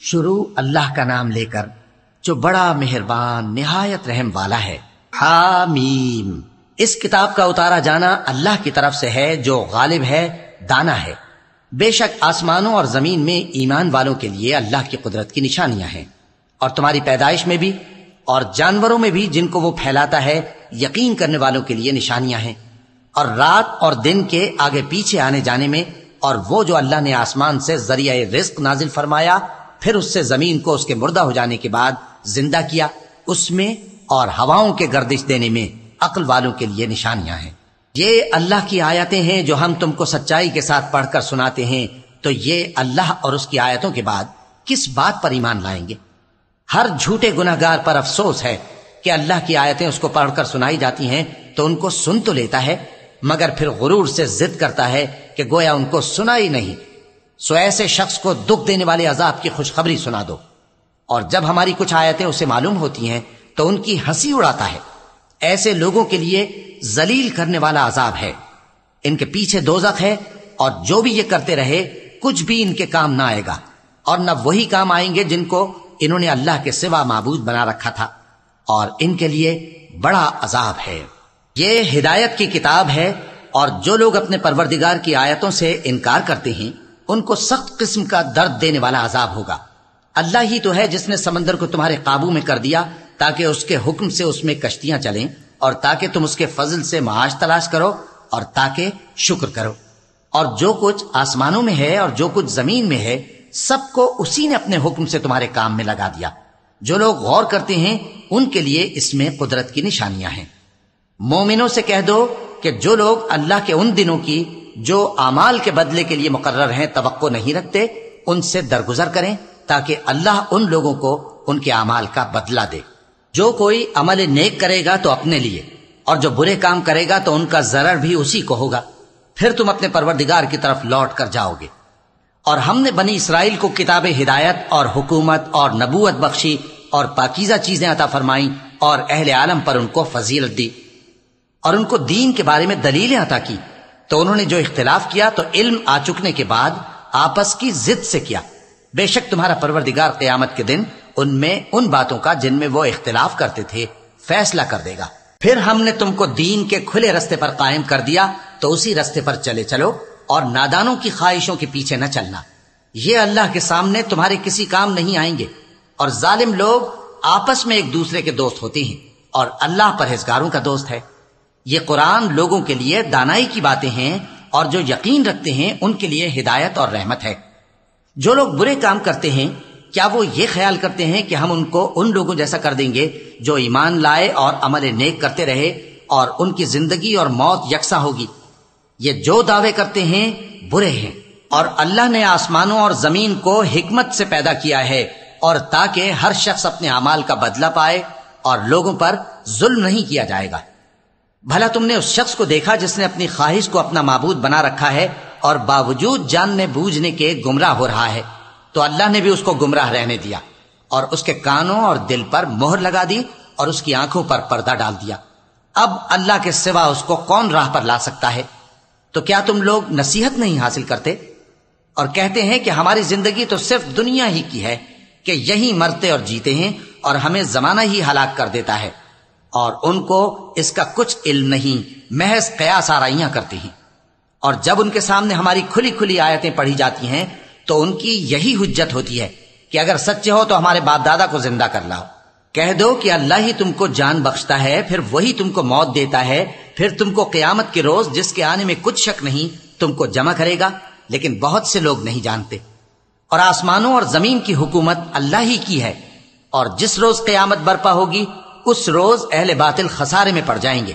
شروع اللہ کا نام لے کر جو بڑا مہربان نہایت رحم والا ہے۔ حامیم، اس کتاب کا اتارا جانا اللہ کی طرف سے ہے جو غالب ہے، دانا ہے۔ بے شک آسمانوں اور زمین میں ایمان والوں کے لیے اللہ کی قدرت کی نشانیاں ہیں، اور تمہاری پیدائش میں بھی اور جانوروں میں بھی جن کو وہ پھیلاتا ہے یقین کرنے والوں کے لیے نشانیاں ہیں، اور رات اور دن کے آگے پیچھے آنے جانے میں، اور وہ جو اللہ نے آسمان سے ذریعہ رزق نازل فرمایا پھر اس سے زمین کو اس کے مردہ ہو جانے کے بعد زندہ کیا، اس میں اور ہواؤں کے گردش دینے میں عقل والوں کے لیے نشانیاں ہیں۔ یہ اللہ کی آیتیں ہیں جو ہم تم کو سچائی کے ساتھ پڑھ کر سناتے ہیں، تو یہ اللہ اور اس کی آیتوں کے بعد کس بات پر ایمان لائیں گے؟ ہر جھوٹے گناہگار پر افسوس ہے کہ اللہ کی آیتیں اس کو پڑھ کر سنائی جاتی ہیں تو ان کو سن تو لیتا ہے، مگر پھر غرور سے ضد کرتا ہے کہ گویا ان کو سنا ہی نہیں۔ سو ایسے شخص کو دکھ دینے والے عذاب کی خوشخبری سنا دو، اور جب ہماری کچھ آیتیں اسے معلوم ہوتی ہیں تو ان کی ہنسی اڑاتا ہے۔ ایسے لوگوں کے لیے ذلیل کرنے والا عذاب ہے، ان کے پیچھے دوزخ ہے، اور جو بھی یہ کرتے رہے کچھ بھی ان کے کام نہ آئے گا، اور نہ وہی کام آئیں گے جن کو انہوں نے اللہ کے سوا معبود بنا رکھا تھا، اور ان کے لیے بڑا عذاب ہے۔ یہ ہدایت کی کتاب ہے، اور جو لوگ اپنے پروردگار کی آیتوں سے انکار کرتے ہیں ان کو سخت قسم کا درد دینے والا عذاب ہوگا۔ اللہ ہی تو ہے جس نے سمندر کو تمہارے قابو میں کر دیا تاکہ اس کے حکم سے اس میں کشتیاں چلیں، اور تاکہ تم اس کے فضل سے معاش تلاش کرو، اور تاکہ شکر کرو۔ اور جو کچھ آسمانوں میں ہے اور جو کچھ زمین میں ہے سب کو اسی نے اپنے حکم سے تمہارے کام میں لگا دیا۔ جو لوگ غور کرتے ہیں ان کے لیے اس میں قدرت کی نشانیاں ہیں۔ مومنوں سے کہہ دو کہ جو لوگ اللہ کے ان دنوں کی جو اعمال کے بدلے کے لیے مقرر ہیں توقع نہیں رکھتے ان سے درگزر کریں، تاکہ اللہ ان لوگوں کو ان کے اعمال کا بدلہ دے۔ جو کوئی عمل نیک کرے گا تو اپنے لیے، اور جو برے کام کرے گا تو ان کا ضرر بھی اسی کو ہوگا، پھر تم اپنے پروردگار کی طرف لوٹ کر جاؤ گے۔ اور ہم نے بنی اسرائیل کو کتاب ہدایت اور حکومت اور نبوت بخشی اور پاکیزہ چیزیں عطا فرمائیں، اور اہل عالم پر ان کو فضیلت دی، اور ان کو دین کے بارے میں دلیلیں عطا کی، تو انہوں نے جو اختلاف کیا تو علم آ چکنے کے بعد آپس کی ضد سے کیا۔ بے شک تمہارا پروردگار قیامت کے دن ان میں ان باتوں کا جن میں وہ اختلاف کرتے تھے فیصلہ کر دے گا۔ پھر ہم نے تم کو دین کے کھلے رستے پر قائم کر دیا تو اسی رستے پر چلے چلو، اور نادانوں کی خواہشوں کے پیچھے نہ چلنا، یہ اللہ کے سامنے تمہارے کسی کام نہیں آئیں گے۔ اور ظالم لوگ آپس میں ایک دوسرے کے دوست ہوتے ہیں، اور اللہ پرہیزگاروں کا دوست ہے۔ یہ قرآن لوگوں کے لیے دانائی کی باتیں ہیں، اور جو یقین رکھتے ہیں ان کے لیے ہدایت اور رحمت ہے۔ جو لوگ برے کام کرتے ہیں کیا وہ یہ خیال کرتے ہیں کہ ہم ان کو ان لوگوں جیسا کر دیں گے جو ایمان لائے اور عمل نیک کرتے رہے، اور ان کی زندگی اور موت یکساں ہوگی؟ یہ جو دعوے کرتے ہیں برے ہیں۔ اور اللہ نے آسمانوں اور زمین کو حکمت سے پیدا کیا ہے، اور تاکہ ہر شخص اپنے اعمال کا بدلہ پائے، اور لوگوں پر ظلم نہیں کیا جائے گا۔ بھلا تم نے اس شخص کو دیکھا جس نے اپنی خواہش کو اپنا معبود بنا رکھا ہے اور باوجود جاننے بوجھنے کے گمراہ ہو رہا ہے؟ تو اللہ نے بھی اس کو گمراہ رہنے دیا، اور اس کے کانوں اور دل پر مہر لگا دی، اور اس کی آنکھوں پر پردہ ڈال دیا۔ اب اللہ کے سوا اس کو کون راہ پر لا سکتا ہے؟ تو کیا تم لوگ نصیحت نہیں حاصل کرتے اور کہتے ہیں کہ ہماری زندگی تو صرف دنیا ہی کی ہے، کہ یہی مرتے اور جیتے ہیں، اور ہمیں زمانہ ہی ہلاک کر دیتا ہے؟ اور ان کو اس کا کچھ علم نہیں، محض قیاس آرائیاں کرتے ہیں۔ اور جب ان کے سامنے ہماری کھلی کھلی آیتیں پڑھی جاتی ہیں تو ان کی یہی حجت ہوتی ہے کہ اگر سچے ہو تو ہمارے باپ دادا کو زندہ کر لاؤ۔ کہہ دو کہ اللہ ہی تم کو جان بخشتا ہے، پھر وہی تم کو موت دیتا ہے، پھر تم کو قیامت کے روز جس کے آنے میں کچھ شک نہیں تم کو جمع کرے گا، لیکن بہت سے لوگ نہیں جانتے۔ اور آسمانوں اور زمین کی حکومت اللہ ہی کی ہے، اور جس روز قیامت برپا ہوگی اس روز اہل باطل خسارے میں پڑ جائیں گے۔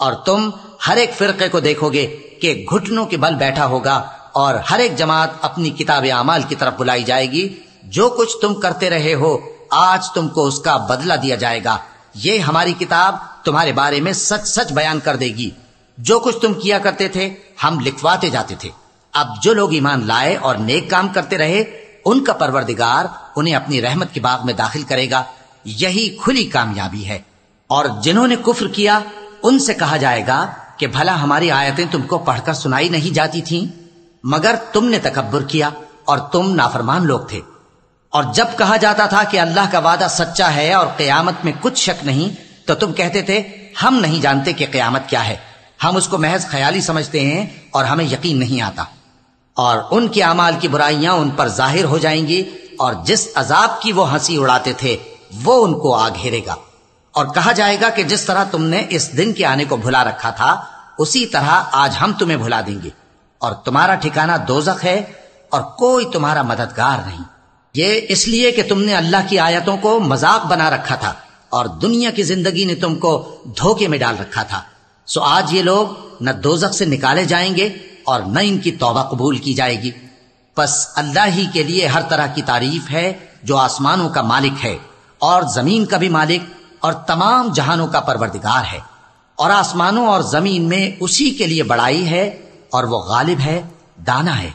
اور تم ہر ایک فرقے کو دیکھو گے کہ گھٹنوں کے بل بیٹھا ہوگا، اور ہر ایک جماعت اپنی کتاب اعمال کی طرف بلائی جائے گی۔ جو کچھ تم کرتے رہے ہو آج تم کو اس کا بدلہ دیا جائے گا، یہ ہماری کتاب تمہارے بارے میں سچ سچ بیان کر دے گی۔ جو کچھ تم کیا کرتے تھے ہم لکھواتے جاتے تھے۔ اب جو لوگ ایمان لائے اور نیک کام کرتے رہے ان کا پروردگار انہیں اپنی رحمت کے باغ میں داخل کرے گا، یہی کھلی کامیابی ہے۔ اور جنہوں نے کفر کیا ان سے کہا جائے گا کہ بھلا ہماری آیتیں تم کو پڑھ کر سنائی نہیں جاتی تھیں؟ مگر تم نے تکبر کیا اور تم نافرمان لوگ تھے۔ اور جب کہا جاتا تھا کہ اللہ کا وعدہ سچا ہے اور قیامت میں کچھ شک نہیں، تو تم کہتے تھے ہم نہیں جانتے کہ قیامت کیا ہے، ہم اس کو محض خیالی سمجھتے ہیں اور ہمیں یقین نہیں آتا۔ اور ان کے اعمال کی برائیاں ان پر ظاہر ہو جائیں گی، اور جس عذاب کی وہ ہنسی اڑاتے تھے وہ ان کو آ گھیرے گا۔ اور کہا جائے گا کہ جس طرح تم نے اس دن کے آنے کو بھلا رکھا تھا، اسی طرح آج ہم تمہیں بھلا دیں گے، اور تمہارا ٹھکانہ دوزخ ہے اور کوئی تمہارا مددگار نہیں۔ یہ اس لیے کہ تم نے اللہ کی آیتوں کو مذاق بنا رکھا تھا اور دنیا کی زندگی نے تم کو دھوکے میں ڈال رکھا تھا، سو آج یہ لوگ نہ دوزخ سے نکالے جائیں گے اور نہ ان کی توبہ قبول کی جائے گی۔ پس اللہ ہی کے لیے ہر طرح کی تعریف ہے جو آسمانوں کا مالک ہے اور زمین کا بھی مالک اور تمام جہانوں کا پروردگار ہے، اور آسمانوں اور زمین میں اسی کے لیے بڑائی ہے، اور وہ غالب ہے، دانا ہے۔